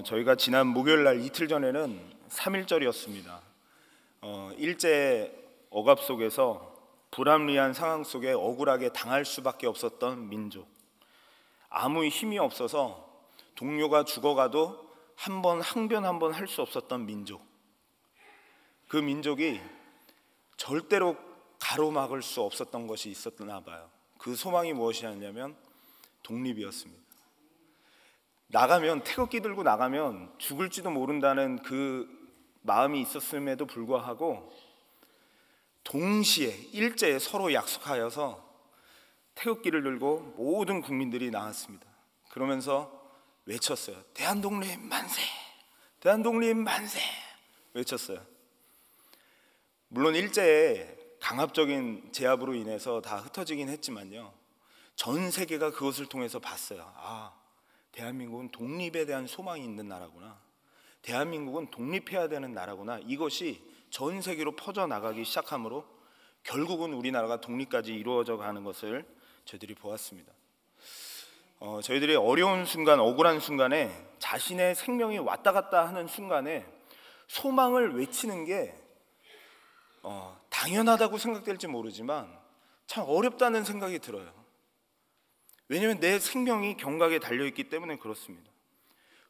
저희가 지난 목요일 날 이틀 전에는 3.1절이었습니다. 일제의 억압 속에서 불합리한 상황 속에 억울하게 당할 수밖에 없었던 민족, 아무 힘이 없어서 동료가 죽어가도 한 번 항변 한 번 할 수 없었던 민족, 그 민족이 절대로 가로막을 수 없었던 것이 있었나 봐요. 그 소망이 무엇이었냐면 독립이었습니다. 나가면, 태극기 들고 나가면 죽을지도 모른다는 그 마음이 있었음에도 불구하고 동시에 일제에 서로 약속하여서 태극기를 들고 모든 국민들이 나왔습니다. 그러면서 외쳤어요. 대한독립 만세! 대한독립 만세! 외쳤어요. 물론 일제의 강압적인 제압으로 인해서 다 흩어지긴 했지만요, 전 세계가 그것을 통해서 봤어요. 대한민국은 독립에 대한 소망이 있는 나라구나, 대한민국은 독립해야 되는 나라구나. 이것이 전 세계로 퍼져나가기 시작하므로 결국은 우리나라가 독립까지 이루어져 가는 것을 저희들이 보았습니다. 저희들이 어려운 순간, 억울한 순간에, 자신의 생명이 왔다 갔다 하는 순간에 소망을 외치는 게 당연하다고 생각될지 모르지만 참 어렵다는 생각이 들어요. 왜냐하면 내 생명이 경각에 달려있기 때문에 그렇습니다.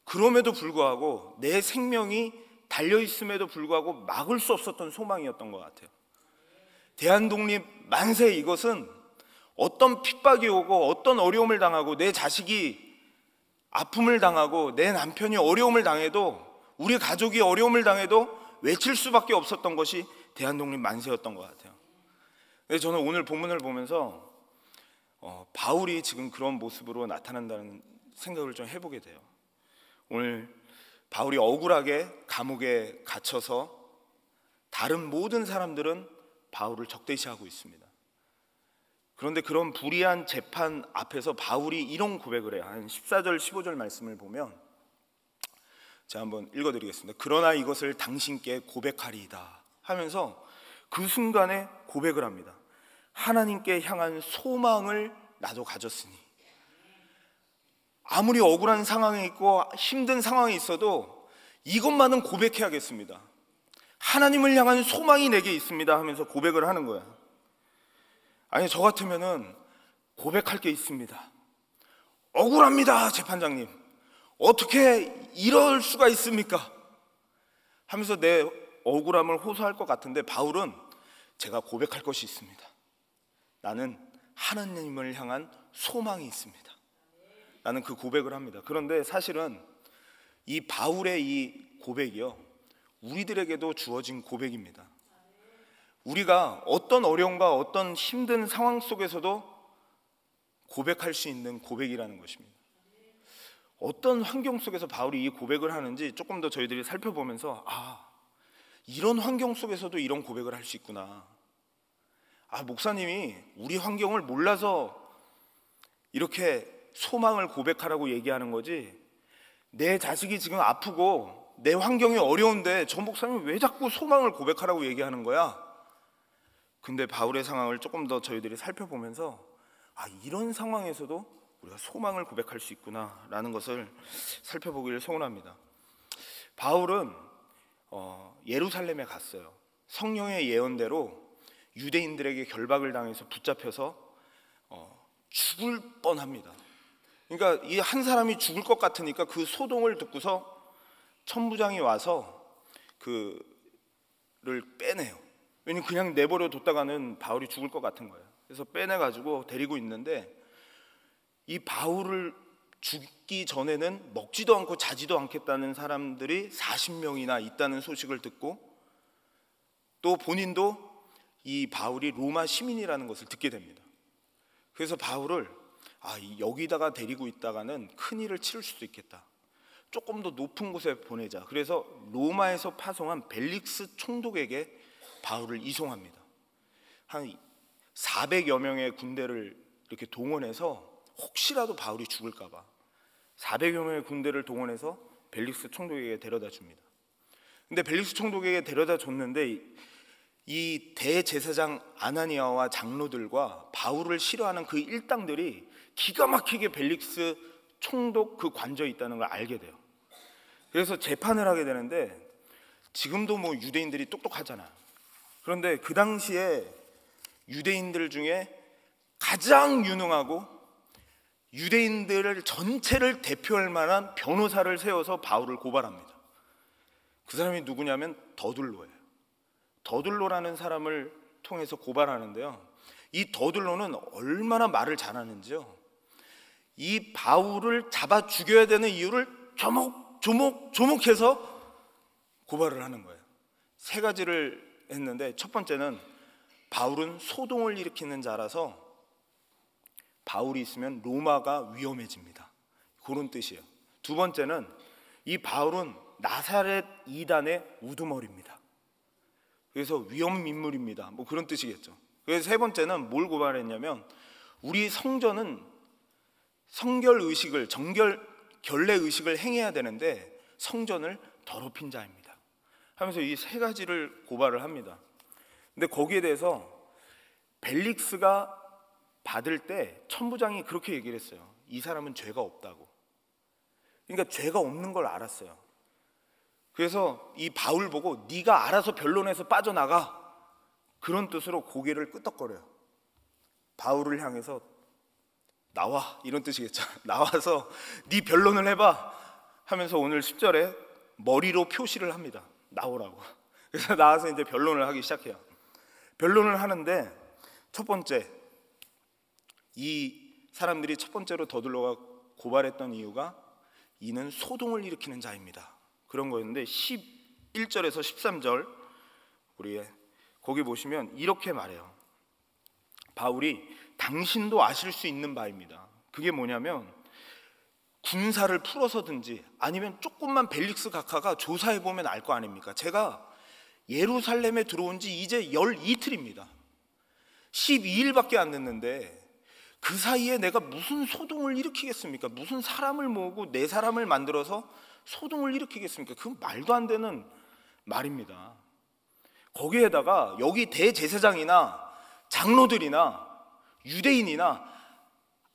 그럼에도 불구하고 내 생명이 달려있음에도 불구하고 막을 수 없었던 소망이었던 것 같아요. 대한독립 만세, 이것은 어떤 핍박이 오고 어떤 어려움을 당하고 내 자식이 아픔을 당하고 내 남편이 어려움을 당해도, 우리 가족이 어려움을 당해도 외칠 수밖에 없었던 것이 대한독립 만세였던 것 같아요. 그래서 저는 오늘 본문을 보면서 바울이 지금 그런 모습으로 나타난다는 생각을 좀 해보게 돼요. 오늘 바울이 억울하게 감옥에 갇혀서 다른 모든 사람들은 바울을 적대시하고 있습니다. 그런데 그런 불의한 재판 앞에서 바울이 이런 고백을 해요. 한 14절 15절 말씀을 보면, 제가 한번 읽어드리겠습니다. 그러나 이것을 당신께 고백하리이다 하면서 그 순간에 고백을 합니다. 하나님께 향한 소망을 나도 가졌으니, 아무리 억울한 상황에 있고 힘든 상황에 있어도 이것만은 고백해야겠습니다. 하나님을 향한 소망이 내게 있습니다 하면서 고백을 하는 거야. 아니, 저 같으면은 고백할 게 있습니다. 억울합니다, 재판장님. 어떻게 이럴 수가 있습니까? 하면서 내 억울함을 호소할 것 같은데, 바울은 제가 고백할 것이 있습니다. 나는 하나님을 향한 소망이 있습니다. 나는 그 고백을 합니다. 그런데 사실은 이 바울의 이 고백이요, 우리들에게도 주어진 고백입니다. 우리가 어떤 어려움과 어떤 힘든 상황 속에서도 고백할 수 있는 고백이라는 것입니다. 어떤 환경 속에서 바울이 이 고백을 하는지 조금 더 저희들이 살펴보면서, 이런 환경 속에서도 이런 고백을 할 수 있구나. 목사님이 우리 환경을 몰라서 이렇게 소망을 고백하라고 얘기하는 거지, 내 자식이 지금 아프고 내 환경이 어려운데 저 목사님이 왜 자꾸 소망을 고백하라고 얘기하는 거야? 근데 바울의 상황을 조금 더 저희들이 살펴보면서 이런 상황에서도 우리가 소망을 고백할 수 있구나 라는 것을 살펴보기를 소원합니다. 바울은 예루살렘에 갔어요. 성령의 예언대로 유대인들에게 결박을 당해서 붙잡혀서 죽을 뻔합니다. 그러니까 이 한 사람이 죽을 것 같으니까 그 소동을 듣고서 천부장이 와서 그를 빼내요. 왜냐면 그냥 내버려 뒀다가는 바울이 죽을 것 같은 거예요. 그래서 빼내가지고 데리고 있는데, 이 바울을 죽기 전에는 먹지도 않고 자지도 않겠다는 사람들이 40명이나 있다는 소식을 듣고, 또 본인도 이 바울이 로마 시민이라는 것을 듣게 됩니다. 그래서 바울을 여기다가 데리고 있다가는 큰일을 치를 수도 있겠다, 조금 더 높은 곳에 보내자. 그래서 로마에서 파송한 벨릭스 총독에게 바울을 이송합니다. 한 400여 명의 군대를 이렇게 동원해서, 혹시라도 바울이 죽을까 봐 400여 명의 군대를 동원해서 벨릭스 총독에게 데려다 줍니다. 근데 벨릭스 총독에게 데려다 줬는데, 이 대제사장 아나니아와 장로들과 바울을 싫어하는 그 일당들이 기가 막히게 벨릭스 총독 그 관저에 있다는 걸 알게 돼요. 그래서 재판을 하게 되는데, 지금도 뭐 유대인들이 똑똑하잖아요. 그런데 그 당시에 유대인들 중에 가장 유능하고 유대인들을 전체를 대표할 만한 변호사를 세워서 바울을 고발합니다. 그 사람이 누구냐면 더둘로예요. 더둘로라는 사람을 통해서 고발하는데요, 이 더둘로는 얼마나 말을 잘하는지요, 이 바울을 잡아 죽여야 되는 이유를 조목조목해서 고발을 하는 거예요. 세 가지를 했는데, 첫 번째는 바울은 소동을 일으키는 자라서 바울이 있으면 로마가 위험해집니다. 그런 뜻이에요. 두 번째는 이 바울은 나사렛 이단의 우두머리입니다. 그래서 위험 인물입니다. 뭐 그런 뜻이겠죠. 그래서 세 번째는 뭘 고발했냐면, 우리 성전은 성결 의식을, 결례 의식을 행해야 되는데 성전을 더럽힌 자입니다 하면서 이 세 가지를 고발을 합니다. 근데 거기에 대해서 벨릭스가 받을 때 천부장이 그렇게 얘기를 했어요. 이 사람은 죄가 없다고. 그러니까 죄가 없는 걸 알았어요. 그래서 이 바울 보고 네가 알아서 변론에서 빠져나가, 그런 뜻으로 고개를 끄덕거려요. 바울을 향해서 나와, 이런 뜻이겠죠. 나와서 네 변론을 해봐 하면서 오늘 10절에 머리로 표시를 합니다. 나오라고. 그래서 나와서 이제 변론을 하기 시작해요. 변론을 하는데, 첫 번째, 이 사람들이 첫 번째로 더둘로가 고발했던 이유가 이는 소동을 일으키는 자입니다, 그런 거였는데, 11절에서 13절 우리 거기 보시면 이렇게 말해요. 바울이 당신도 아실 수 있는 바입니다. 그게 뭐냐면, 군사를 풀어서든지 아니면 조금만 벨릭스 각하가 조사해보면 알 거 아닙니까? 제가 예루살렘에 들어온 지 이제 12이틀입니다 12일밖에 안 됐는데 그 사이에 내가 무슨 소동을 일으키겠습니까? 무슨 사람을 모으고 네 사람을 만들어서 소동을 일으키겠습니까? 그건 말도 안 되는 말입니다. 거기에다가 여기 대제사장이나 장로들이나 유대인이나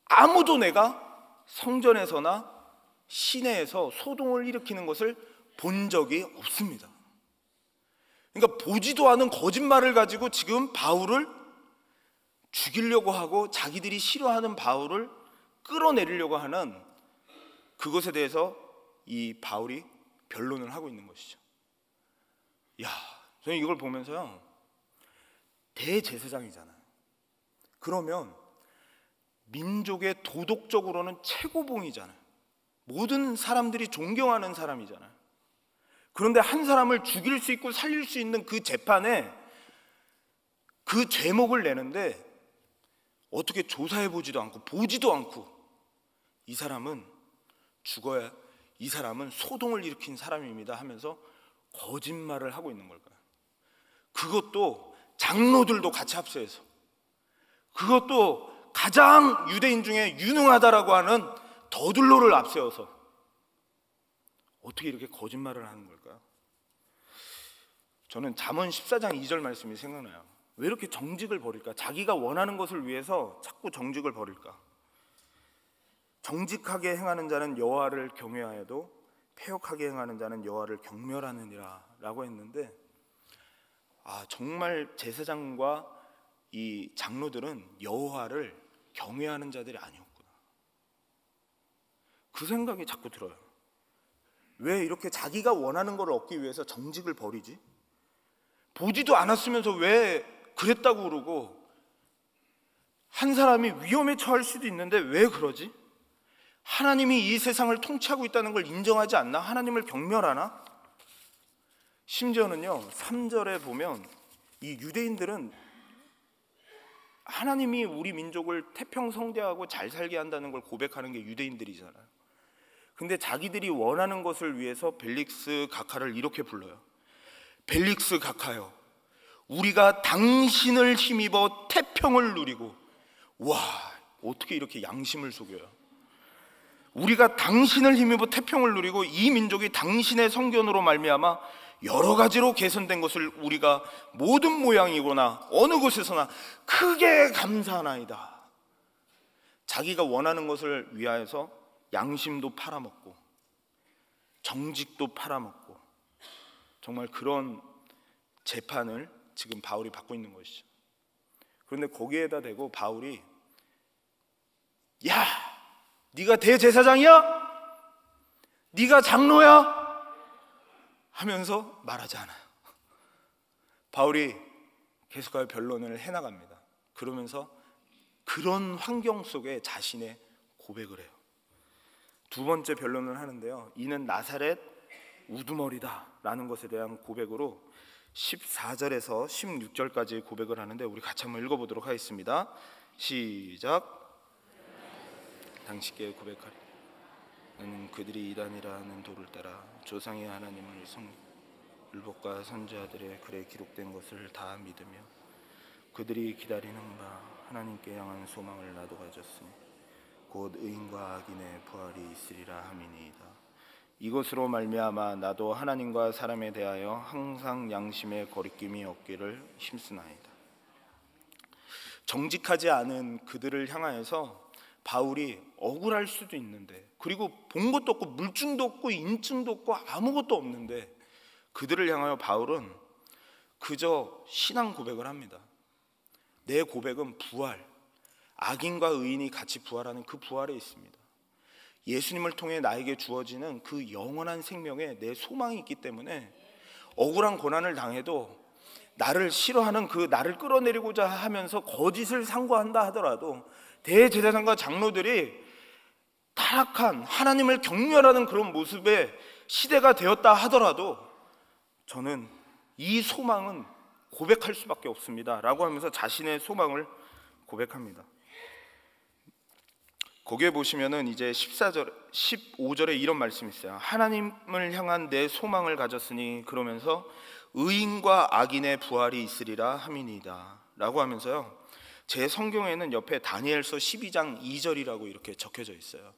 아무도 내가 성전에서나 시내에서 소동을 일으키는 것을 본 적이 없습니다. 그러니까 보지도 않은 거짓말을 가지고 지금 바울을 죽이려고 하고 자기들이 싫어하는 바울을 끌어내리려고 하는 그것에 대해서 이 바울이 변론을 하고 있는 것이죠. 야, 저는 이걸 보면서요, 대제사장이잖아요. 그러면 민족의 도덕적으로는 최고봉이잖아요. 모든 사람들이 존경하는 사람이잖아요. 그런데 한 사람을 죽일 수 있고 살릴 수 있는 그 재판에 그 죄목을 내는데 어떻게 조사해보지도 않고 보지도 않고 이 사람은 죽어야, 이 사람은 소동을 일으킨 사람입니다 하면서 거짓말을 하고 있는 걸까요? 그것도 장로들도 같이 합세해서, 그것도 가장 유대인 중에 유능하다라고 하는 더둘로를 앞세워서 어떻게 이렇게 거짓말을 하는 걸까요? 저는 잠언 14장 2절 말씀이 생각나요. 왜 이렇게 정직을 버릴까? 자기가 원하는 것을 위해서 자꾸 정직을 버릴까? 정직하게 행하는 자는 여호와를 경외하여도 패역하게 행하는 자는 여호와를 경멸하느니라 라고 했는데, 정말 제사장과 이 장로들은 여호와를 경외하는 자들이 아니었구나, 그 생각이 자꾸 들어요. 왜 이렇게 자기가 원하는 걸 얻기 위해서 정직을 버리지? 보지도 않았으면서 왜 그랬다고 그러고, 한 사람이 위험에 처할 수도 있는데 왜 그러지? 하나님이 이 세상을 통치하고 있다는 걸 인정하지 않나? 하나님을 경멸하나? 심지어는요, 3절에 보면 이 유대인들은 하나님이 우리 민족을 태평성대하고 잘 살게 한다는 걸 고백하는 게 유대인들이잖아요. 근데 자기들이 원하는 것을 위해서 벨릭스 각하를 이렇게 불러요. 벨릭스 각하여, 우리가 당신을 힘입어 태평을 누리고. 와, 어떻게 이렇게 양심을 속여요? 우리가 당신을 힘입어 태평을 누리고 이 민족이 당신의 성견으로 말미암아 여러 가지로 개선된 것을 우리가 모든 모양이거나 어느 곳에서나 크게 감사하나이다. 자기가 원하는 것을 위하여서 양심도 팔아먹고 정직도 팔아먹고 정말 그런 재판을 지금 바울이 받고 있는 것이죠. 그런데 거기에다 대고 바울이 야, 네가 대제사장이야? 네가 장로야? 하면서 말하지 않아요. 바울이 계속하여 변론을 해나갑니다. 그러면서 그런 환경 속에 자신의 고백을 해요. 두 번째 변론을 하는데요, 이는 나사렛 우두머리다 라는 것에 대한 고백으로 14절에서 16절까지 고백을 하는데, 우리 같이 한번 읽어보도록 하겠습니다. 시작. 당신께 고백하리. 나는 그들이 이단이라는 도를 따라 조상의 하나님을 율법과 선지자들의 글에 기록된 것을 다 믿으며 그들이 기다리는 바 하나님께 향한 소망을 나도 가졌으니 곧 의인과 악인의 부활이 있으리라 함이니이다. 이것으로 말미암아 나도 하나님과 사람에 대하여 항상 양심의 거리낌이 없기를 힘쓰나이다. 정직하지 않은 그들을 향하여서 바울이 억울할 수도 있는데, 그리고 본 것도 없고 물증도 없고 인증도 없고 아무것도 없는데, 그들을 향하여 바울은 그저 신앙 고백을 합니다. 내 고백은 부활, 악인과 의인이 같이 부활하는 그 부활에 있습니다. 예수님을 통해 나에게 주어지는 그 영원한 생명에 내 소망이 있기 때문에 억울한 고난을 당해도 나를 싫어하는 그 나를 끌어내리고자 하면서 거짓을 상고한다 하더라도, 대제사장과 장로들이 타락한 하나님을 경멸하는 그런 모습의 시대가 되었다 하더라도 저는 이 소망은 고백할 수밖에 없습니다 라고 하면서 자신의 소망을 고백합니다. 거기에 보시면은 이제 15절에 이런 말씀이 있어요. 하나님을 향한 내 소망을 가졌으니 그러면서 의인과 악인의 부활이 있으리라 함이니이다 라고 하면서요, 제 성경에는 옆에 다니엘서 12장 2절이라고 이렇게 적혀져 있어요.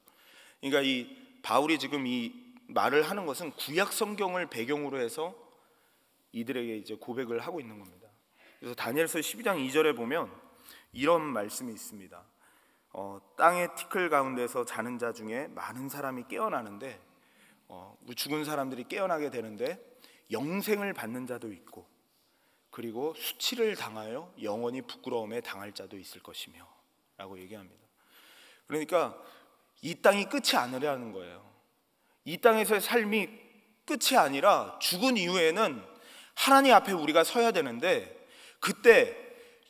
그러니까 이 바울이 지금 이 말을 하는 것은 구약 성경을 배경으로 해서 이들에게 이제 고백을 하고 있는 겁니다. 그래서 다니엘서 12장 2절에 보면 이런 말씀이 있습니다. 땅의 티끌 가운데서 자는 자 중에 많은 사람이 깨어나는데, 죽은 사람들이 깨어나게 되는데 영생을 받는 자도 있고, 그리고 수치를 당하여 영원히 부끄러움에 당할 자도 있을 것이며 라고 얘기합니다. 그러니까 이 땅이 끝이 아니라는 거예요. 이 땅에서의 삶이 끝이 아니라 죽은 이후에는 하나님 앞에 우리가 서야 되는데, 그때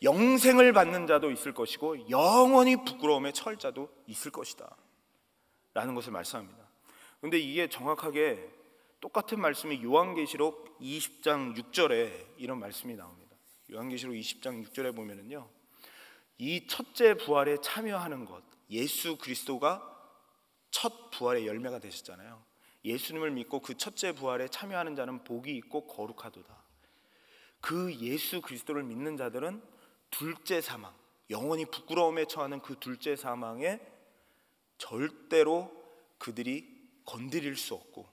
영생을 받는 자도 있을 것이고 영원히 부끄러움에 처할 자도 있을 것이다 라는 것을 말씀합니다. 그런데 이게 정확하게 똑같은 말씀이 요한계시록 20장 6절에 이런 말씀이 나옵니다. 요한계시록 20장 6절에 보면은요, 이 첫째 부활에 참여하는 것, 예수 그리스도가 첫 부활의 열매가 되셨잖아요. 예수님을 믿고 그 첫째 부활에 참여하는 자는 복이 있고 거룩하도다. 그 예수 그리스도를 믿는 자들은 둘째 사망, 영원히 부끄러움에 처하는 그 둘째 사망에 절대로 그들이 건드릴 수 없고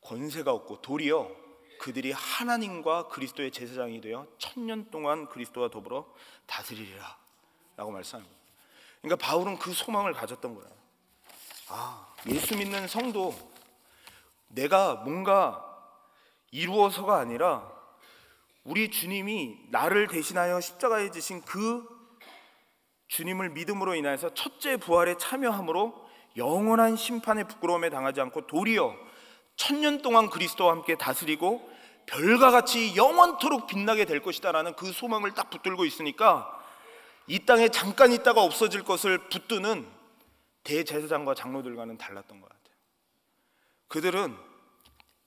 권세가 없고, 도리어 그들이 하나님과 그리스도의 제사장이 되어 1000년 동안 그리스도와 더불어 다스리리라 라고 말씀합니다. 그러니까 바울은 그 소망을 가졌던 거예요. 예수 믿는 성도, 내가 뭔가 이루어서가 아니라 우리 주님이 나를 대신하여 십자가에 지신 그 주님을 믿음으로 인하여서 첫째 부활에 참여함으로 영원한 심판의 부끄러움에 당하지 않고 도리어 1000년 동안 그리스도와 함께 다스리고 별과 같이 영원토록 빛나게 될 것이다 라는 그 소망을 딱 붙들고 있으니까, 이 땅에 잠깐 있다가 없어질 것을 붙드는 대제사장과 장로들과는 달랐던 것 같아요. 그들은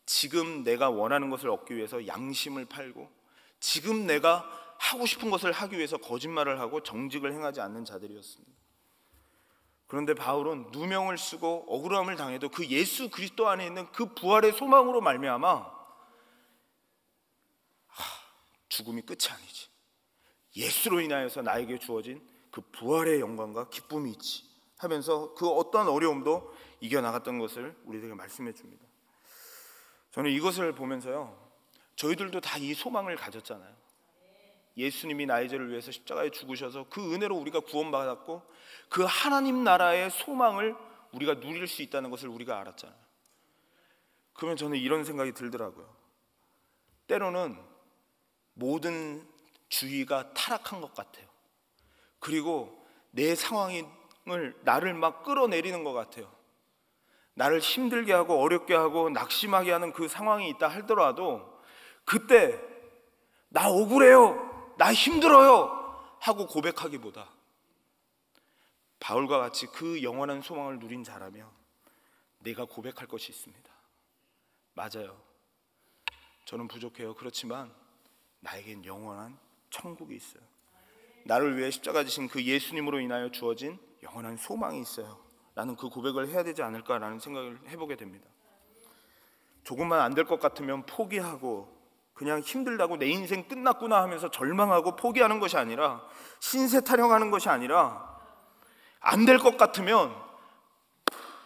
지금 내가 원하는 것을 얻기 위해서 양심을 팔고, 지금 내가 하고 싶은 것을 하기 위해서 거짓말을 하고 정직을 행하지 않는 자들이었습니다. 그런데 바울은 누명을 쓰고 억울함을 당해도 그 예수 그리스도 안에 있는 그 부활의 소망으로 말미암아 죽음이 끝이 아니지, 예수로 인하여서 나에게 주어진 그 부활의 영광과 기쁨이 있지 하면서 그 어떤 어려움도 이겨나갔던 것을 우리에게 말씀해 줍니다. 저는 이것을 보면서요, 저희들도 다 이 소망을 가졌잖아요. 예수님이 나의 죄를 위해서 십자가에 죽으셔서 그 은혜로 우리가 구원받았고, 그 하나님 나라의 소망을 우리가 누릴 수 있다는 것을 우리가 알았잖아요. 그러면 저는 이런 생각이 들더라고요. 때로는 모든 주의가 타락한 것 같아요. 그리고 내 상황을 나를 막 끌어내리는 것 같아요. 나를 힘들게 하고 어렵게 하고 낙심하게 하는 그 상황이 있다 하더라도 그때 나 억울해요, 나 힘들어요 하고 고백하기보다 바울과 같이 그 영원한 소망을 누린 자라면 내가 고백할 것이 있습니다. 맞아요, 저는 부족해요. 그렇지만 나에겐 영원한 천국이 있어요. 나를 위해 십자가 지신 그 예수님으로 인하여 주어진 영원한 소망이 있어요. 나는 그 고백을 해야 되지 않을까라는 생각을 해보게 됩니다. 조금만 안 될 것 같으면 포기하고 그냥 힘들다고 내 인생 끝났구나 하면서 절망하고 포기하는 것이 아니라, 신세 타령하는 것이 아니라, 안 될 것 같으면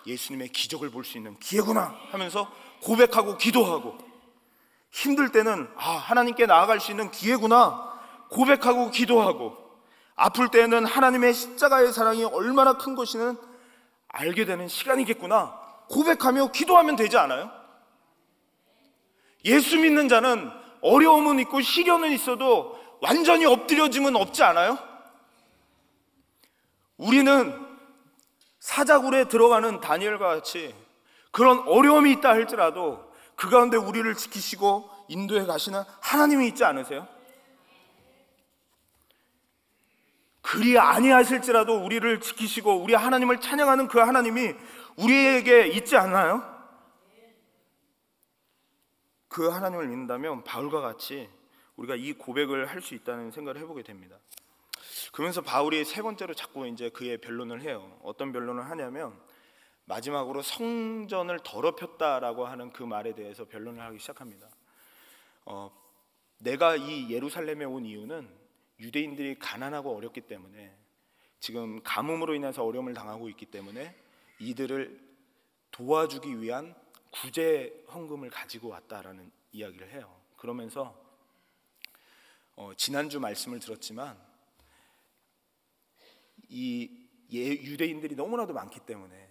예수님의 기적을 볼 수 있는 기회구나 하면서 고백하고 기도하고, 힘들 때는 하나님께 나아갈 수 있는 기회구나 고백하고 기도하고, 아플 때는 하나님의 십자가의 사랑이 얼마나 큰 것인지는 알게 되는 시간이겠구나 고백하며 기도하면 되지 않아요? 예수 믿는 자는 어려움은 있고 시련은 있어도 완전히 엎드려짐은 없지 않아요? 우리는 사자굴에 들어가는 다니엘과 같이 그런 어려움이 있다 할지라도 그 가운데 우리를 지키시고 인도해 가시는 하나님이 있지 않으세요? 그리 아니하실지라도 우리를 지키시고 우리 하나님을 찬양하는 그 하나님이 우리에게 있지 않나요? 그 하나님을 믿는다면 바울과 같이 우리가 이 고백을 할 수 있다는 생각을 해보게 됩니다. 그러면서 바울이 세 번째로 자꾸 이제 그의 변론을 해요. 어떤 변론을 하냐면, 마지막으로 성전을 더럽혔다라고 하는 그 말에 대해서 변론을 하기 시작합니다. 내가 이 예루살렘에 온 이유는 유대인들이 가난하고 어렵기 때문에, 지금 가뭄으로 인해서 어려움을 당하고 있기 때문에 이들을 도와주기 위한 구제 헌금을 가지고 왔다라는 이야기를 해요. 그러면서 지난주 말씀을 들었지만 이 유대인들이 너무나도 많기 때문에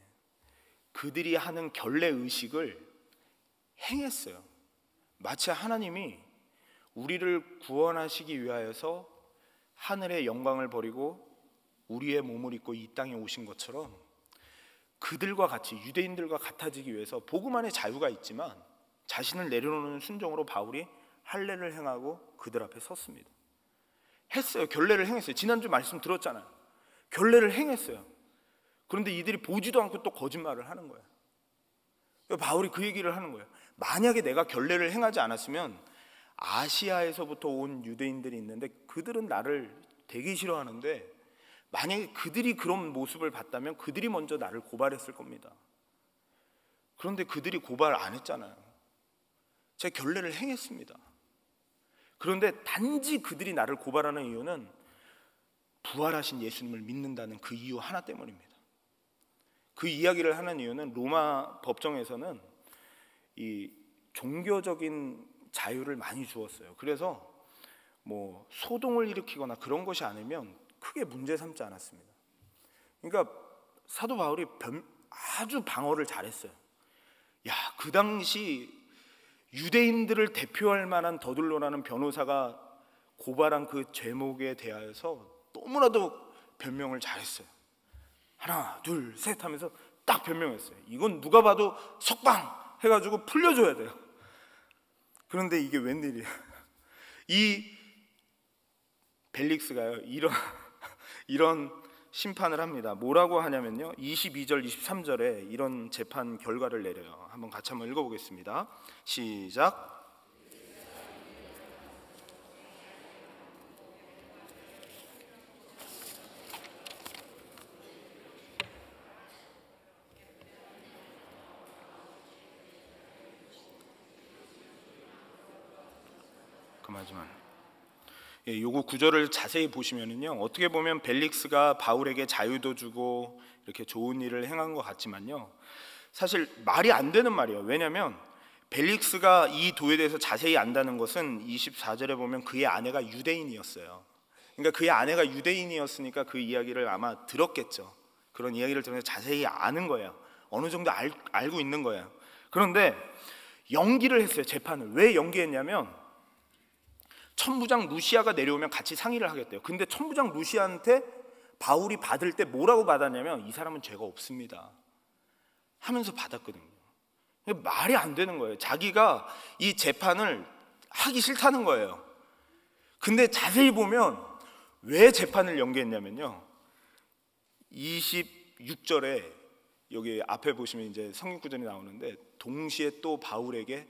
그들이 하는 결례 의식을 행했어요. 마치 하나님이 우리를 구원하시기 위하여서 하늘의 영광을 버리고 우리의 몸을 입고 이 땅에 오신 것처럼 그들과 같이, 유대인들과 같아지기 위해서 복음 안에 자유가 있지만 자신을 내려놓는 순종으로 바울이 할례를 행하고 그들 앞에 섰습니다. 했어요. 결례를 행했어요. 지난주 말씀 들었잖아요. 결례를 행했어요. 그런데 이들이 보지도 않고 또 거짓말을 하는 거예요. 바울이 그 얘기를 하는 거예요. 만약에 내가 결례를 행하지 않았으면 아시아에서부터 온 유대인들이 있는데 그들은 나를 되게 싫어하는데, 만약에 그들이 그런 모습을 봤다면 그들이 먼저 나를 고발했을 겁니다. 그런데 그들이 고발 안 했잖아요. 제가 결례를 행했습니다. 그런데 단지 그들이 나를 고발하는 이유는 부활하신 예수님을 믿는다는 그 이유 하나 때문입니다. 그 이야기를 하는 이유는 로마 법정에서는 이 종교적인 자유를 많이 주었어요. 그래서 뭐 소동을 일으키거나 그런 것이 아니면 크게 문제 삼지 않았습니다. 그러니까 사도 바울이 아주 방어를 잘했어요. 그 당시 유대인들을 대표할 만한 더들로라는 변호사가 고발한 그 죄목에 대하여서 너무나도 변명을 잘했어요. 하나, 둘, 셋 하면서 딱 변명했어요. 이건 누가 봐도 석방 해가지고 풀려줘야 돼요. 그런데 이게 웬일이에요? 이 벨릭스가요, 이런 심판을 합니다. 뭐라고 하냐면요, 22절, 23절에 이런 재판 결과를 내려요. 한번 같이 한번 읽어보겠습니다. 시작. 그만하지만 요거 구절을 자세히 보시면은요, 어떻게 보면 벨릭스가 바울에게 자유도 주고 이렇게 좋은 일을 행한 것 같지만요, 사실 말이 안 되는 말이에요. 왜냐하면 벨릭스가 이 도에 대해서 자세히 안다는 것은 24절에 보면 그의 아내가 유대인이었어요. 그러니까 그의 아내가 유대인이었으니까 그 이야기를 아마 들었겠죠. 그런 이야기를 들으면서 자세히 아는 거예요. 어느 정도 알고 있는 거예요. 그런데 연기를 했어요. 재판을. 왜 연기했냐면 천부장 루시아가 내려오면 같이 상의를 하겠대요. 근데 천부장 루시아한테 바울이 받을 때 뭐라고 받았냐면 이 사람은 죄가 없습니다 하면서 받았거든요. 말이 안 되는 거예요. 자기가 이 재판을 하기 싫다는 거예요. 근데 자세히 보면 왜 재판을 연기했냐면요, 26절에 여기 앞에 보시면 이제 성경 구절이 나오는데, 동시에 또 바울에게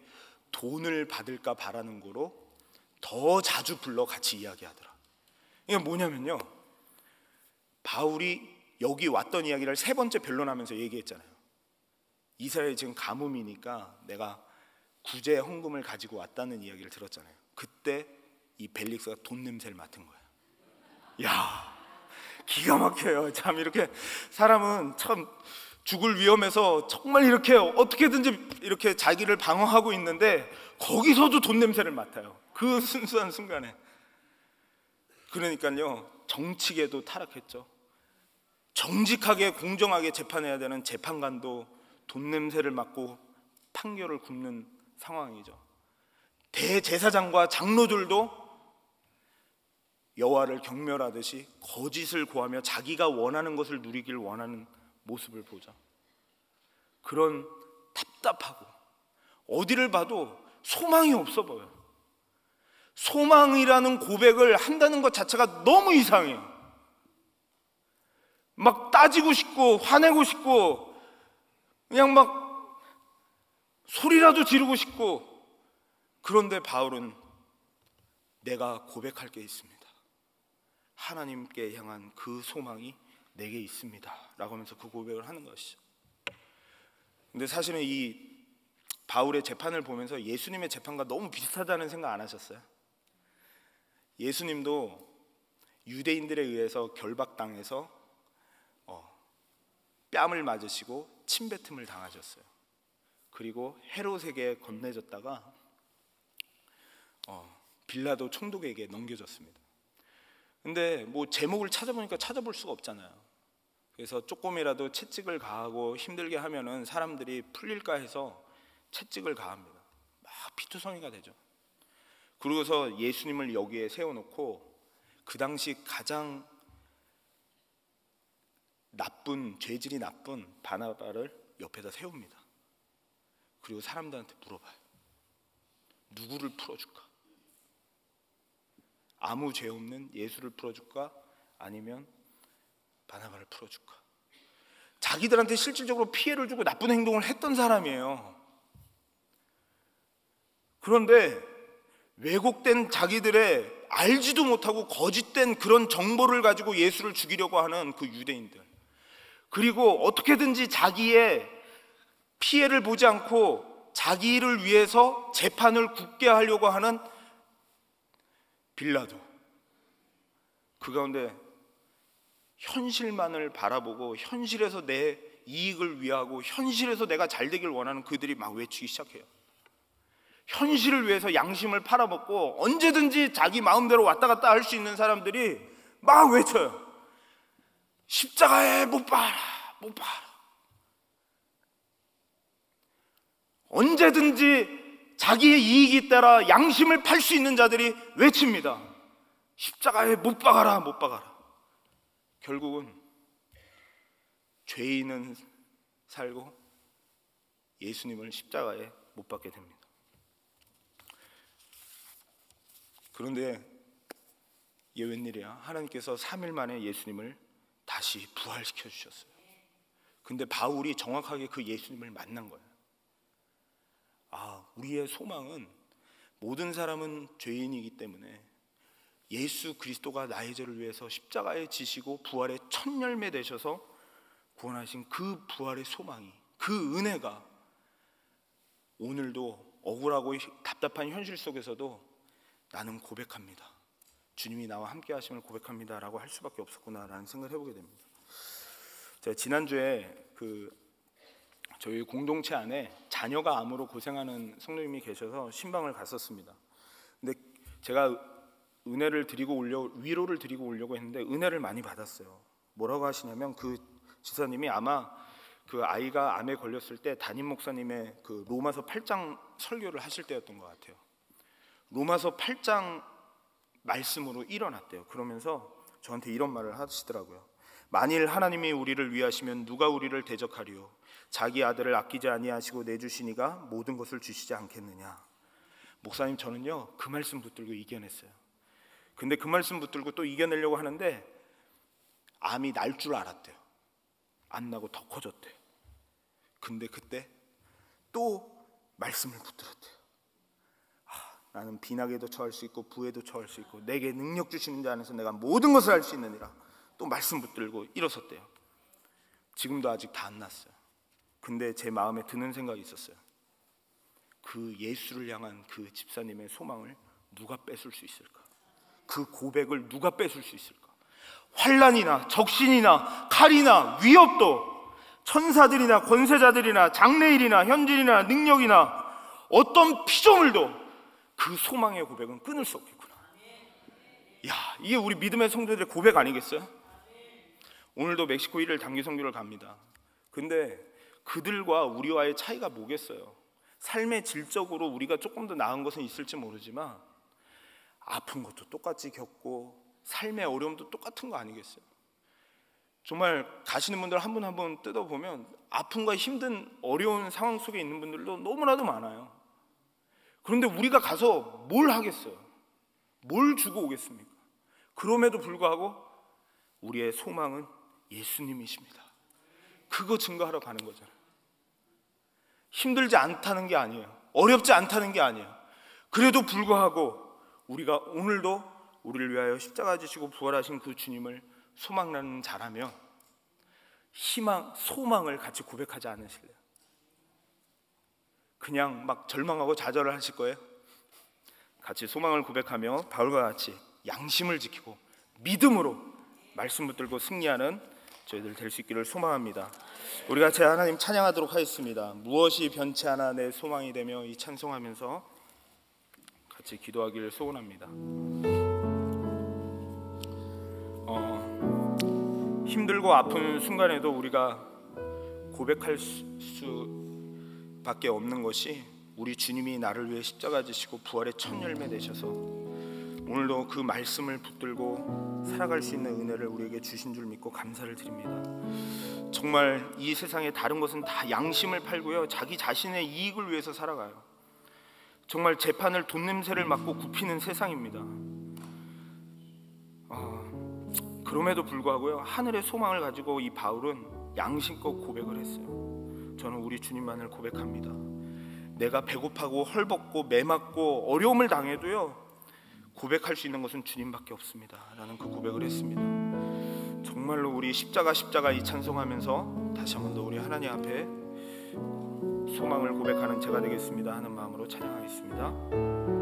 돈을 받을까 바라는 거로 더 자주 불러 같이 이야기하더라. 이게 뭐냐면요, 바울이 여기 왔던 이야기를 세 번째 변론하면서 얘기했잖아요. 이스라엘이 지금 가뭄이니까 내가 구제 헌금을 가지고 왔다는 이야기를 들었잖아요. 그때 이 벨릭스가 돈 냄새를 맡은 거예요. 야, 기가 막혀요. 참 이렇게 사람은 참 죽을 위험에서 정말 이렇게 어떻게든지 이렇게 자기를 방어하고 있는데 거기서도 돈 냄새를 맡아요. 그 순수한 순간에. 그러니까요, 정치계도 타락했죠. 정직하게 공정하게 재판해야 되는 재판관도 돈 냄새를 맡고 판결을 굽는 상황이죠. 대제사장과 장로들도 여호와를 경멸하듯이 거짓을 고하며 자기가 원하는 것을 누리길 원하는 모습을 보죠. 그런 답답하고 어디를 봐도 소망이 없어 보여요. 소망이라는 고백을 한다는 것 자체가 너무 이상해요. 막 따지고 싶고 화내고 싶고 그냥 막 소리라도 지르고 싶고. 그런데 바울은 내가 고백할 게 있습니다. 하나님께 향한 그 소망이 내게 있습니다 라고 하면서 그 고백을 하는 것이죠. 근데 사실은 이 바울의 재판을 보면서 예수님의 재판과 너무 비슷하다는 생각 안 하셨어요? 예수님도 유대인들에 의해서 결박당해서 뺨을 맞으시고 침뱉음을 당하셨어요. 그리고 헤롯에게 건네졌다가 빌라도 총독에게 넘겨졌습니다. 근데 뭐 제목을 찾아보니까 찾아볼 수가 없잖아요. 그래서 조금이라도 채찍을 가하고 힘들게 하면은 사람들이 풀릴까 해서 채찍을 가합니다. 막 피투성이가 되죠. 그러고서 예수님을 여기에 세워놓고 그 당시 가장 죄질이 나쁜 바나바를 옆에다 세웁니다. 그리고 사람들한테 물어봐요. 누구를 풀어줄까? 아무 죄 없는 예수를 풀어줄까? 아니면 바나바를 풀어줄까? 자기들한테 실질적으로 피해를 주고 나쁜 행동을 했던 사람이에요. 그런데 왜곡된 자기들의 알지도 못하고 거짓된 그런 정보를 가지고 예수를 죽이려고 하는 그 유대인들, 그리고 어떻게든지 자기의 피해를 보지 않고 자기를 위해서 재판을 굳게 하려고 하는 빌라도, 그 가운데 현실만을 바라보고 현실에서 내 이익을 위하고 현실에서 내가 잘 되길 원하는 그들이 막 외치기 시작해요. 현실을 위해서 양심을 팔아먹고 언제든지 자기 마음대로 왔다 갔다 할 수 있는 사람들이 막 외쳐요. 십자가에 못 박아라, 못 박아라. 언제든지 자기의 이익에 따라 양심을 팔 수 있는 자들이 외칩니다. 십자가에 못 박아라, 못 박아라. 결국은 죄인은 살고 예수님을 십자가에 못 박게 됩니다. 그런데 이게 웬일이야? 하나님께서 3일 만에 예수님을 다시 부활시켜 주셨어요. 근데 바울이 정확하게 그 예수님을 만난 거예요. 우리의 소망은, 모든 사람은 죄인이기 때문에 예수 그리스도가 나의 죄를 위해서 십자가에 지시고 부활의 첫 열매 되셔서 구원하신 그 부활의 소망이, 그 은혜가 오늘도 억울하고 답답한 현실 속에서도 나는 고백합니다. 주님이 나와 함께 하심을 고백합니다 라고 할 수밖에 없었구나라는 생각을 해보게 됩니다. 제가 지난주에 저희 공동체 안에 자녀가 암으로 고생하는 성도님이 계셔서 신방을 갔었습니다. 근데 제가 은혜를 드리고 위로를 드리고 오려고 했는데 은혜를 많이 받았어요. 뭐라고 하시냐면 그 지사님이 아마 그 아이가 암에 걸렸을 때 담임 목사님의 그 로마서 8장 설교를 하실 때였던 것 같아요. 로마서 8장 말씀으로 일어났대요. 그러면서 저한테 이런 말을 하시더라고요. 만일 하나님이 우리를 위하시면 누가 우리를 대적하리요? 자기 아들을 아끼지 아니하시고 내주시니가 모든 것을 주시지 않겠느냐. 목사님, 저는요 그 말씀 붙들고 이겨냈어요. 근데 그 말씀 붙들고 또 이겨내려고 하는데 암이 날 줄 알았대요. 안 나고 더 커졌대요. 근데 그때 또 말씀을 붙들었대요. 나는 비나게도 처할 수 있고 부에도 처할 수 있고 내게 능력 주시는 자 안에서 내가 모든 것을 할 수 있느니라. 또 말씀 붙들고 일어섰대요. 지금도 아직 다 안 났어요. 근데 제 마음에 드는 생각이 있었어요. 그 예수를 향한 그 집사님의 소망을 누가 뺏을 수 있을까? 그 고백을 누가 뺏을 수 있을까? 환난이나 적신이나 칼이나 위협도 천사들이나 권세자들이나 장래일이나 현실이나 능력이나 어떤 피조물도 그 소망의 고백은 끊을 수 없겠구나. 야, 이게 우리 믿음의 성도들의 고백 아니겠어요? 오늘도 멕시코 1일 단기 선교를 갑니다. 근데 그들과 우리와의 차이가 뭐겠어요? 삶의 질적으로 우리가 조금 더 나은 것은 있을지 모르지만 아픈 것도 똑같이 겪고 삶의 어려움도 똑같은 거 아니겠어요? 정말 가시는 분들 한 분 한 분 뜯어보면 아픔과 힘든 어려운 상황 속에 있는 분들도 너무나도 많아요. 그런데 우리가 가서 뭘 하겠어요? 뭘 주고 오겠습니까? 그럼에도 불구하고 우리의 소망은 예수님이십니다. 그거 증거하러 가는 거잖아요. 힘들지 않다는 게 아니에요. 어렵지 않다는 게 아니에요. 그래도 불구하고 우리가 오늘도 우리를 위하여 십자가 지시고 부활하신 그 주님을 소망하는 자라면 희망, 소망을 같이 고백하지 않으실래요? 그냥 막 절망하고 좌절을 하실 거예요? 같이 소망을 고백하며 바울과 같이 양심을 지키고 믿음으로 말씀 붙들고 승리하는 저희들 될 수 있기를 소망합니다. 우리 같이 하나님 찬양하도록 하겠습니다. 무엇이 변치 않아 내 소망이 되며, 이 찬송하면서 같이 기도하기를 소원합니다. 힘들고 아픈 순간에도 우리가 고백할 수밖에 없는 것이 우리 주님이 나를 위해 십자가 지시고 부활의 첫 열매 되셔서 오늘도 그 말씀을 붙들고 살아갈 수 있는 은혜를 우리에게 주신 줄 믿고 감사를 드립니다. 정말 이 세상에 다른 것은 다 양심을 팔고요, 자기 자신의 이익을 위해서 살아가요. 정말 재판을 돈 냄새를 맡고 굽히는 세상입니다. 그럼에도 불구하고요, 하늘의 소망을 가지고 이 바울은 양심껏 고백을 했어요. 저는 우리 주님만을 고백합니다. 내가 배고파고 헐벗고 매맞고 어려움을 당해도요, 고백할 수 있는 것은 주님밖에 없습니다 라는 그 고백을 했습니다. 정말로 우리 십자가 이 찬송하면서 다시 한 번 더 우리 하나님 앞에 소망을 고백하는 제가 되겠습니다 하는 마음으로 찬양하겠습니다.